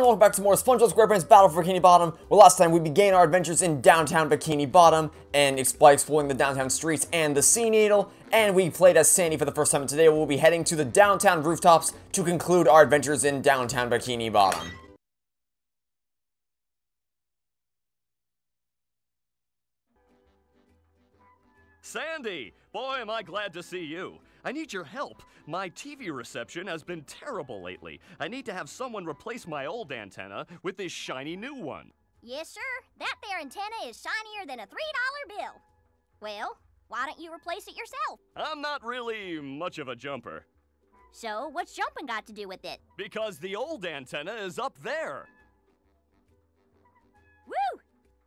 and welcome back to more SpongeBob SquarePants Battle for Bikini Bottom, where last time we began our adventures in downtown Bikini Bottom, and by exploring the downtown streets and the Sea Needle, and we played as Sandy for the first time, and today we'll be heading to the downtown rooftops to conclude our adventures in downtown Bikini Bottom. Sandy! Boy, am I glad to see you. I need your help. My TV reception has been terrible lately. I need to have someone replace my old antenna with this shiny new one. Yes, sir. That there antenna is shinier than a $3 bill. Well, why don't you replace it yourself? I'm not really much of a jumper. So, what's jumping got to do with it? Because the old antenna is up there. Woo!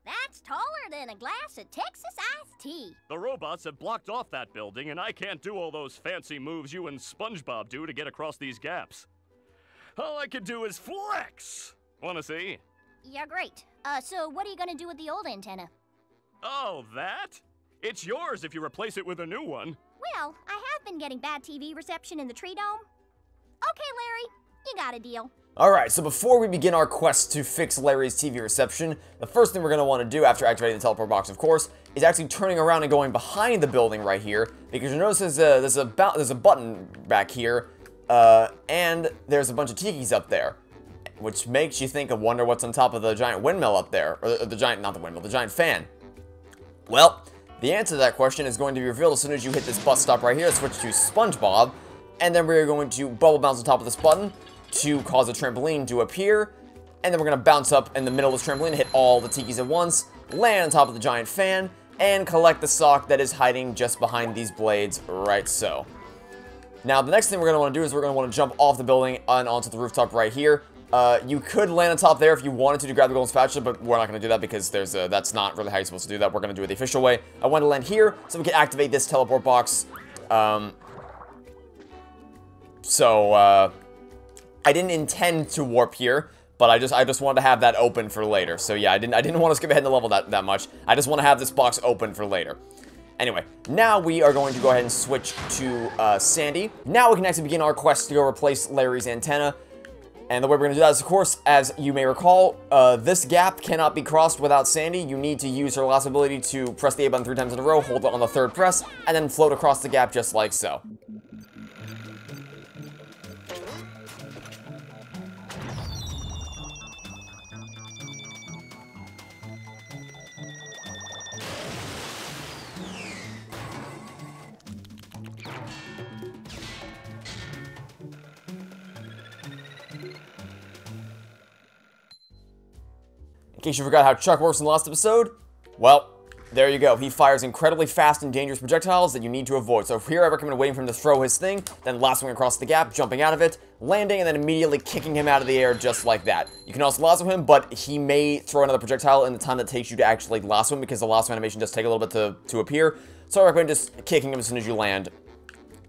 That's taller than a glass of Texas iced tea. The robots have blocked off that building, and I can't do all those fancy moves you and SpongeBob do to get across these gaps. All I can do is flex! Wanna see? Yeah, great. So what are you gonna do with the old antenna? Oh, that? It's yours if you replace it with a new one. Well, I have been getting bad TV reception in the tree dome. Okay, Larry, you got a deal. Alright, so before we begin our quest to fix Larry's TV reception, the first thing we're going to want to do after activating the teleport box, of course, is actually turning around and going behind the building right here, because you notice there's a button back here, and there's a bunch of tikis up there, which makes you think of wonder what's on top of the giant windmill up there, or the giant, not the windmill, the giant fan. Well, the answer to that question is going to be revealed as soon as you hit this bus stop right here, switch to SpongeBob, and then we're going to bubble bounce on top of this button to cause a trampoline to appear, and then we're going to bounce up in the middle of this trampoline, hit all the tikis at once, land on top of the giant fan, and collect the sock that is hiding just behind these blades, right so. Now, the next thing we're going to want to do is we're going to want to jump off the building and onto the rooftop right here. You could land on top there if you wanted to grab the golden spatula, but we're not going to do that because that's not really how you're supposed to do that. We're going to do it the official way. I want to land here so we can activate this teleport box. I didn't intend to warp here, but I just wanted to have that open for later. So yeah, I didn't want to skip ahead in the level that much. I just want to have this box open for later. Anyway, now we are going to go ahead and switch to Sandy. Now we can actually begin our quest to go replace Larry's antenna. And the way we're going to do that is, of course, as you may recall, this gap cannot be crossed without Sandy. You need to use her last ability to press the A button 3 times in a row, hold it on the third press, and then float across the gap just like so. In case you forgot how Chuck works in the last episode, well, there you go. He fires incredibly fast and dangerous projectiles that you need to avoid. So here I recommend waiting for him to throw his thing, then lassoing across the gap, jumping out of it, landing, and then immediately kicking him out of the air just like that. You can also lasso him, but he may throw another projectile in the time that it takes you to actually lasso him, because the lasso animation does take a little bit to appear. So I recommend just kicking him as soon as you land.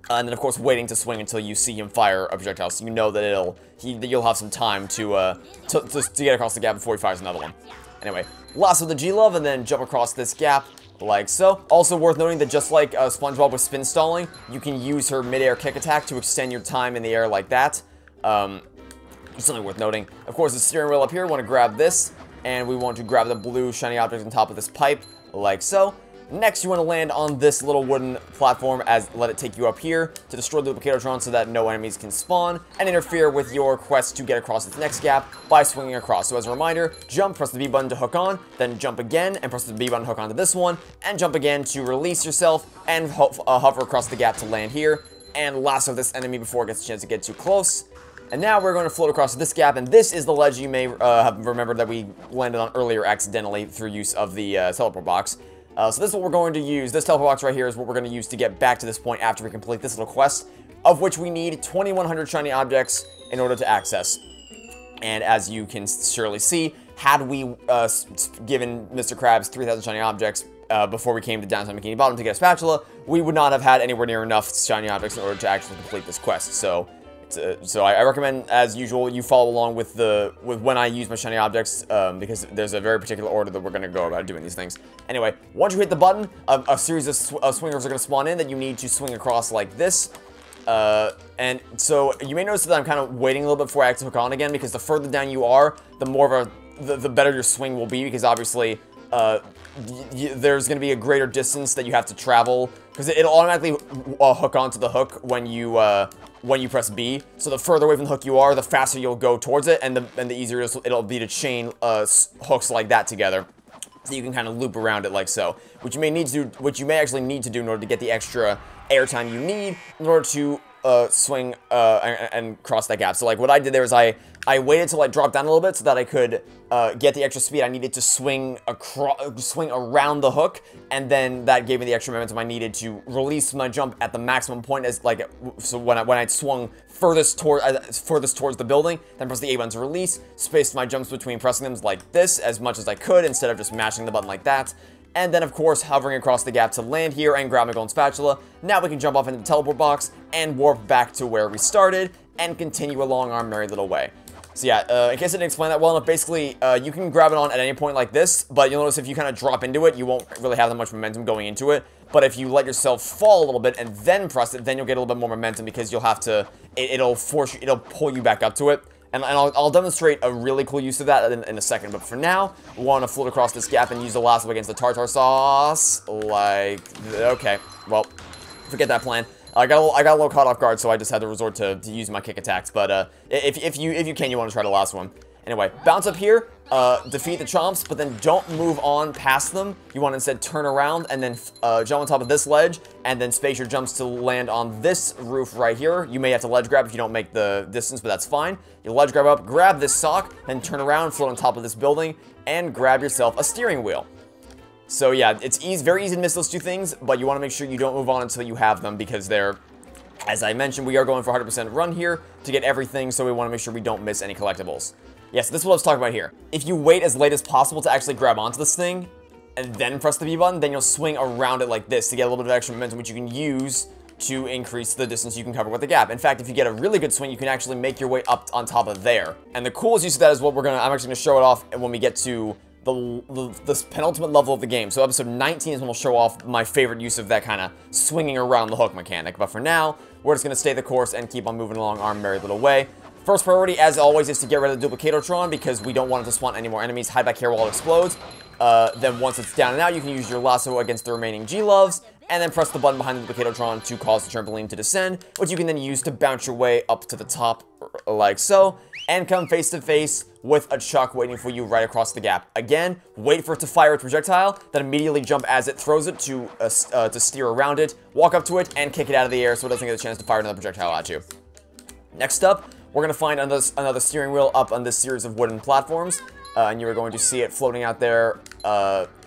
And then, of course, waiting to swing until you see him fire a projectile, so you know that you'll have some time to get across the gap before he fires another one. Anyway, lasso the G-Love and then jump across this gap, like so. Also worth noting that just like SpongeBob with spin stalling, you can use her mid-air kick attack to extend your time in the air like that. Something worth noting. Of course, the steering wheel up here, we want to grab this, and we want to grab the blue shiny object on top of this pipe, like so. Next, you want to land on this little wooden platform let it take you up here to destroy the Duplicatotron so that no enemies can spawn and interfere with your quest to get across this next gap by swinging across. So as a reminder, jump, press the B button to hook on, then jump again and press the B button to hook onto this one, and jump again to release yourself and hover across the gap to land here and lasso this enemy before it gets a chance to get too close. And now we're going to float across this gap, and this is the ledge you may have remembered that we landed on earlier accidentally through use of the teleport box. So this is what we're going to use. This teleport box right here is what we're going to use to get back to this point after we complete this little quest, of which we need 2,100 shiny objects in order to access. And as you can surely see, had we given Mr. Krabs 3,000 shiny objects before we came to downtown Bikini Bottom to get a spatula, we would not have had anywhere near enough shiny objects in order to actually complete this quest. So I recommend, as usual, you follow along with when I use my shiny objects, because there's a very particular order that we're going to go about doing these things. Anyway, once you hit the button, a series of swingers are going to spawn in that you need to swing across like this. And so you may notice that I'm kind of waiting a little bit before I actually hook on again, because the further down you are, the more of the better your swing will be, because obviously there's going to be a greater distance that you have to travel, because it'll automatically hook onto the hook when you press B. So the further away from the hook you are, the faster you'll go towards it, and the easier it'll be to chain hooks like that together. So you can kind of loop around it like so, which you may actually need to do in order to get the extra airtime you need in order to swing and cross that gap. So like what I did there is I waited till I dropped down a little bit so that I could get the extra speed I needed to swing around the hook, and then that gave me the extra momentum I needed to release my jump at the maximum point. As like, so when I swung furthest towards the building, then press the A button to release, spaced my jumps between pressing them like this as much as I could instead of just mashing the button like that. And then, of course, hovering across the gap to land here and grab my golden spatula. Now we can jump off into the teleport box and warp back to where we started and continue along our merry little way. So yeah, in case I didn't explain that well enough, basically, you can grab it on at any point like this, but you'll notice if you kind of drop into it, you won't really have that much momentum going into it. But if you let yourself fall a little bit and then press it, then you'll get a little bit more momentum, because you'll have to, it'll pull you back up to it. And I'll demonstrate a really cool use of that in a second, but for now, we want to float across this gap and use the lasso against the tartar sauce, like, okay, well, forget that plan. I got a little caught off guard, so I just had to resort to use my kick attacks, but if you can, you want to try to lasso him. Anyway, bounce up here, defeat the chomps, but then don't move on past them. You want to instead turn around and then jump on top of this ledge, and then space your jumps to land on this roof right here. You may have to ledge grab if you don't make the distance, but that's fine. You ledge grab up, grab this sock, then turn around, float on top of this building, and grab yourself a steering wheel. So yeah, it's very easy to miss those two things, but you want to make sure you don't move on until you have them, because they're, as I mentioned, we are going for 100% run here to get everything, so we want to make sure we don't miss any collectibles. Yes, this is what I was talking about here. If you wait as late as possible to actually grab onto this thing, and then press the B button, then you'll swing around it like this to get a little bit of extra momentum, which you can use to increase the distance you can cover with the gap. In fact, if you get a really good swing, you can actually make your way up on top of there. And the coolest use of that is what I'm actually gonna show it off when we get to this penultimate level of the game. So episode 19 is when we'll show off my favorite use of that kind of swinging around the hook mechanic. But for now, we're just gonna stay the course and keep on moving along our merry little way. First priority, as always, is to get rid of the Duplicatotron, because we don't want it to spawn any more enemies. Hide back here while it explodes. Then once it's down and out, you can use your lasso against the remaining G-Loves, and then press the button behind the Duplicatotron to cause the trampoline to descend, which you can then use to bounce your way up to the top, like so, and come face to face with a Chuck waiting for you right across the gap. Again, wait for it to fire its projectile, then immediately jump as it throws it to steer around it, walk up to it, and kick it out of the air so it doesn't get a chance to fire another projectile at you. Next up, we're going to find another steering wheel up on this series of wooden platforms, and you are going to see it floating out there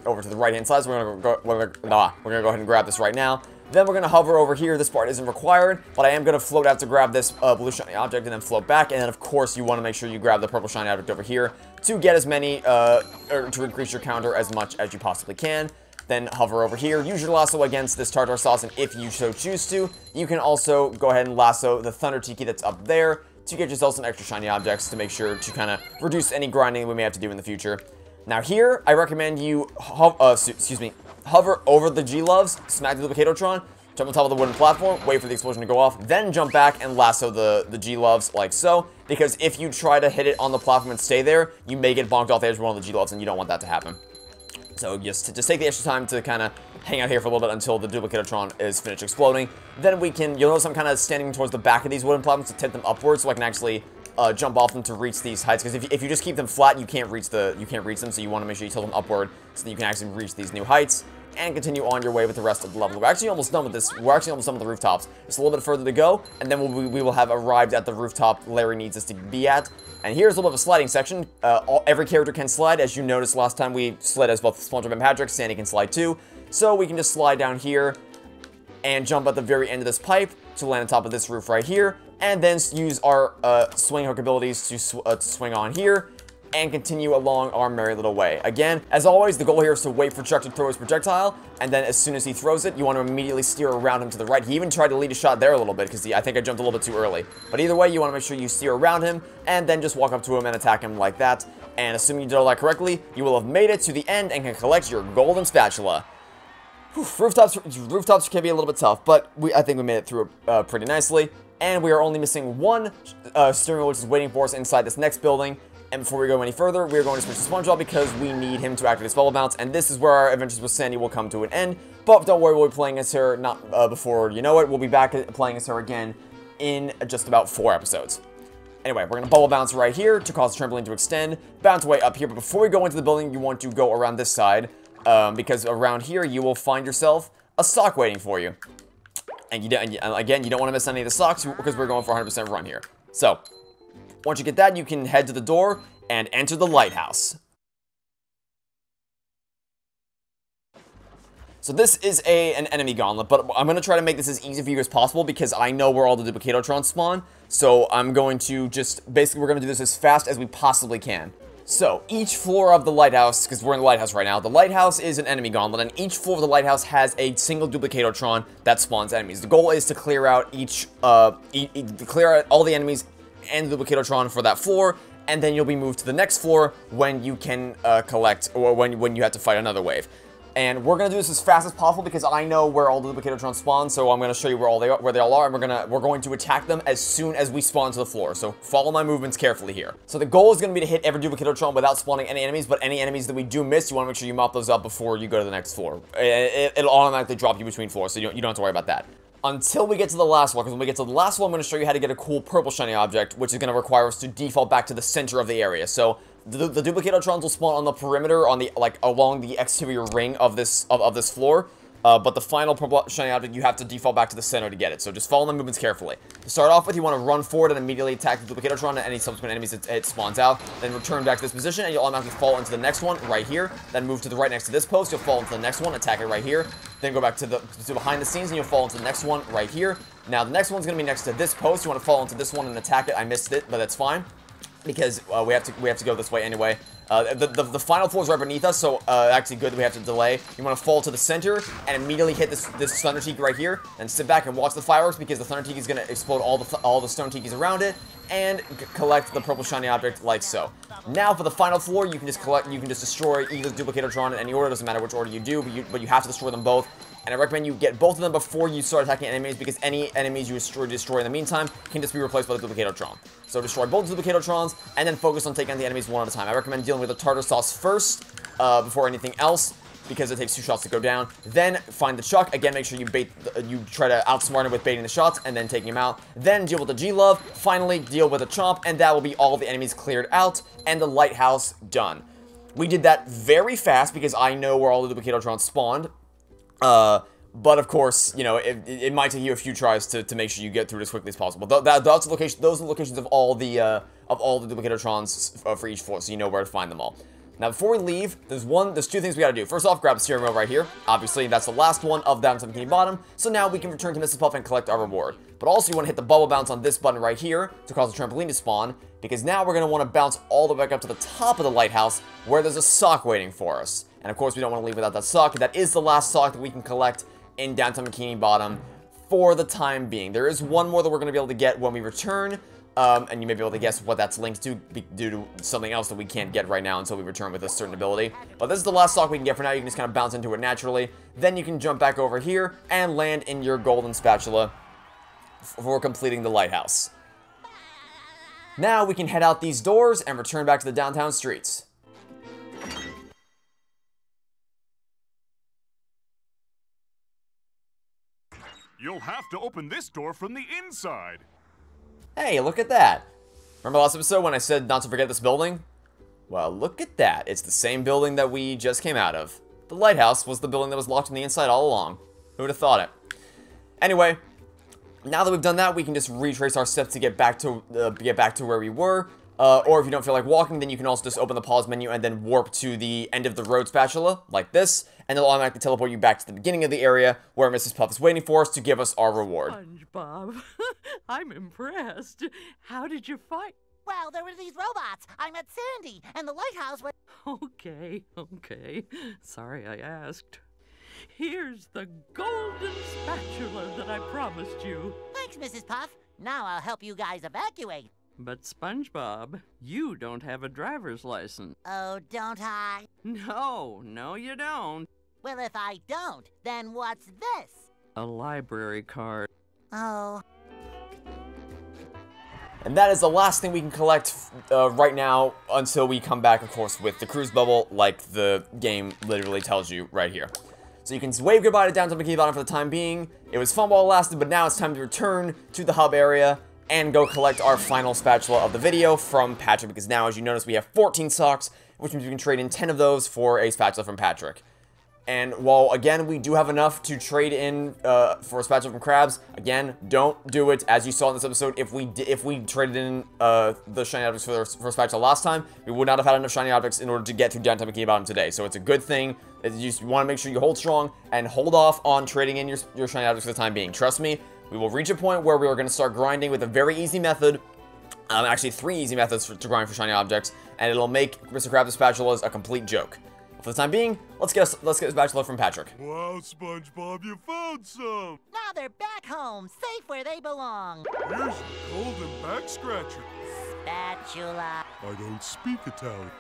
over to the right-hand side. So we're going to go ahead and grab this right now. Then we're going to hover over here. This part isn't required, but I am going to float out to grab this blue shiny object and then float back. And then, of course, you want to make sure you grab the purple shiny object over here to get as many, or to increase your counter as much as you possibly can. Then hover over here, use your lasso against this tartar sauce, and if you so choose to, you can also go ahead and lasso the Thunder Tiki that's up there to get yourself some extra shiny objects to make sure to kind of reduce any grinding we may have to do in the future. Now here, I recommend you hover over the G-Loves, smack the Duplicatotron, jump on top of the wooden platform, wait for the explosion to go off, then jump back and lasso the G-Loves like so, because if you try to hit it on the platform and stay there, you may get bonked off the edge of one of the G-Loves, and you don't want that to happen. So just take the extra time to kind of hang out here for a little bit until the Duplicatotron is finished exploding. Then you'll notice I'm kind of standing towards the back of these wooden platforms to tip them upwards so I can actually jump off them to reach these heights. Because if you just keep them flat, you can't reach them. So you want to make sure you tilt them upward so that you can actually reach these new heights and continue on your way with the rest of the level. We're actually almost done with this. We're actually almost done with the rooftops. Just a little bit further to go, and then we will have arrived at the rooftop Larry needs us to be at. And here's a little bit of a sliding section. Every character can slide. As you noticed last time, we slid as both SpongeBob and Patrick. Sandy can slide too. So we can just slide down here and jump at the very end of this pipe to land on top of this roof right here. And then use our swing hook abilities to swing on here and continue along our merry little way. Again, as always, the goal here is to wait for Chuck to throw his projectile, and then as soon as he throws it, you want to immediately steer around him to the right. He even tried to lead a shot there a little bit, because I think I jumped a little bit too early. But either way, you want to make sure you steer around him, and then just walk up to him and attack him like that. And assuming you did all that correctly, you will have made it to the end and can collect your golden spatula. Rooftops can be a little bit tough, but I think we made it through pretty nicely. And we are only missing one steering wheel, which is waiting for us inside this next building. And before we go any further, we are going to switch to SpongeBob because we need him to activate his bubble bounce. And this is where our adventures with Sandy will come to an end. But don't worry, we'll be playing as her not before you know it. We'll be back playing as her again in just about 4 episodes. Anyway, we're going to bubble bounce right here to cause the trampoline to extend. Bounce away up here. But before we go into the building, you want to go around this side. Because around here, you will find yourself a sock waiting for you. And again, you don't want to miss any of the socks because we're going for 100% run here. So, once you get that, you can head to the door and enter the lighthouse. So this is an enemy gauntlet, but I'm going to try to make this as easy for you as possible because I know where all the Duplicatotrons spawn. So I'm going to basically we're going to do this as fast as we possibly can. So, each floor of the lighthouse, because we're in the lighthouse right now, the lighthouse is an enemy gauntlet, and each floor of the lighthouse has a single Duplicatotron that spawns enemies. The goal is to clear out clear out all the enemies and the Duplicatotron for that floor, and then you'll be moved to the next floor when you can collect, or when you have to fight another wave. And we're gonna do this as fast as possible because I know where all the Duplicatotrons spawn, so I'm gonna show you where they all are, and we're going to attack them as soon as we spawn to the floor. So follow my movements carefully here. So the goal is gonna be to hit every Duplicatotron without spawning any enemies, but any enemies that we do miss, you wanna make sure you mop those up before you go to the next floor. It'll automatically drop you between floors, so you don't have to worry about that. Until we get to the last one, because when we get to the last one, I'm going to show you how to get a cool purple shiny object, which is going to require us to default back to the center of the area. So the Duplicatotrons will spawn on the perimeter, on the along the exterior ring of this floor. But the final purple shiny object, you have to default back to the center to get it. So just follow the movements carefully. To start off with, you want to run forward and immediately attack the Duplicatotron and any subsequent enemies it spawns out. Then return back to this position, and you'll automatically fall into the next one right here. Then move to the right next to this post. You'll fall into the next one, attack it right here. Then go back to behind the scenes, and you'll fall into the next one right here. Now the next one's going to be next to this post. You want to fall into this one and attack it. I missed it, but that's fine because we have to go this way anyway. The final floor is right beneath us, so actually good that we have to delay. You want to fall to the center and immediately hit this Thunder Tiki right here, and sit back and watch the fireworks because the Thunder Tiki is going to explode all the Stone Tikis around it, and collect the purple shiny object like so. Now for the final floor, you can just destroy either Duplicatotron in any order. It doesn't matter which order you do, but you have to destroy them both. And I recommend you get both of them before you start attacking enemies, because any enemies you destroy in the meantime can just be replaced by the Duplicatotron. So destroy both the Duplicatotrons, and then focus on taking on the enemies one at a time. I recommend dealing with the tartar sauce first, before anything else, because it takes 2 shots to go down. Then find the Chuck. Again, make sure you try to outsmart him with baiting the shots, and then taking him out. Then deal with the G-Love. Finally, deal with the Chomp, and that will be all the enemies cleared out, and the lighthouse done. We did that very fast, because I know where all the Duplicatotrons spawned. But of course, you know, it might take you a few tries to make sure you get through it as quickly as possible. Those are the locations of all the Duplicatotrons for each floor, so you know where to find them all. Now, before we leave, there's 2 things we gotta do. First off, grab the steering wheel right here. Obviously, that's the last one of Downtown Bikini Bottom, so now we can return to Mrs. Puff and collect our reward. But also, you want to hit the bubble bounce on this button right here to cause the trampoline to spawn, because now we're gonna want to bounce all the way back up to the top of the lighthouse, where there's a sock waiting for us. And of course, we don't want to leave without that sock. That is the last sock that we can collect in Downtown Bikini Bottom for the time being. There is one more that we're going to be able to get when we return, and you may be able to guess what that's linked to due to something else that we can't get right now until we return with a certain ability. But this is the last sock we can get for now. You can just kind of bounce into it naturally. Then you can jump back over here and land in your golden spatula for completing the lighthouse. Now we can head out these doors and return back to the downtown streets. You'll have to open this door from the inside. Hey, look at that. Remember last episode when I said not to forget this building? Well, look at that. It's the same building that we just came out of. The lighthouse was the building that was locked on the inside all along. Who would have thought it? Anyway, now that we've done that, we can just retrace our steps to get back to where we were. Or if you don't feel like walking, then you can also just open the pause menu and then warp to the end of the road spatula, like this, and it'll automatically teleport you back to the beginning of the area where Mrs. Puff is waiting for us to give us our reward. SpongeBob, I'm impressed. How did you fight? Well, there were these robots. I met Sandy, and the lighthouse was... Okay. Sorry I asked. Here's the golden spatula that I promised you. Thanks, Mrs. Puff. Now I'll help you guys evacuate. But SpongeBob, you don't have a driver's license. Oh, don't I? No, you don't. Well, if I don't, then what's this? A library card. Oh. And that is the last thing we can collect right now until we come back, of course, with the cruise bubble, like the game literally tells you right here. So you can wave goodbye to Downtown Bikini Bottom for the time being. It was fun while it lasted, but now it's time to return to the hub area and go collect our final spatula of the video from Patrick, because now, as you notice, we have 14 socks, which means we can trade in 10 of those for a spatula from Patrick. And while, again, we do have enough to trade in for a spatula from Krabs, again, don't do it. As you saw in this episode, if we traded in the shiny objects for spatula last time, we would not have had enough shiny objects in order to get to Downtown Bikini Bottom today. So it's a good thing. You want to make sure you hold strong and hold off on trading in your shiny objects for the time being. Trust me, we will reach a point where we are going to start grinding with a very easy method. Actually, 3 easy methods to grind for shiny objects, and it'll make Mr. Krabs' spatulas a complete joke. For the time being, let's get a spatula from Patrick. Wow, SpongeBob, you found some! Now they're back home, safe where they belong. Here's your golden back scratcher. Spatula. I don't speak Italian.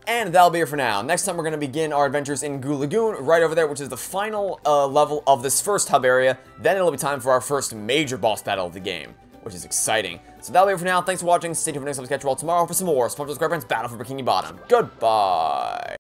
And that'll be it for now. Next time, we're going to begin our adventures in Goo Lagoon, right over there, which is the final level of this first hub area. Then it'll be time for our first major boss battle of the game, which is exciting. So that'll be it for now. Thanks for watching. Stay tuned for the next episode. Catch you all tomorrow for some more SpongeBob SquarePants Battle for Bikini Bottom. Goodbye.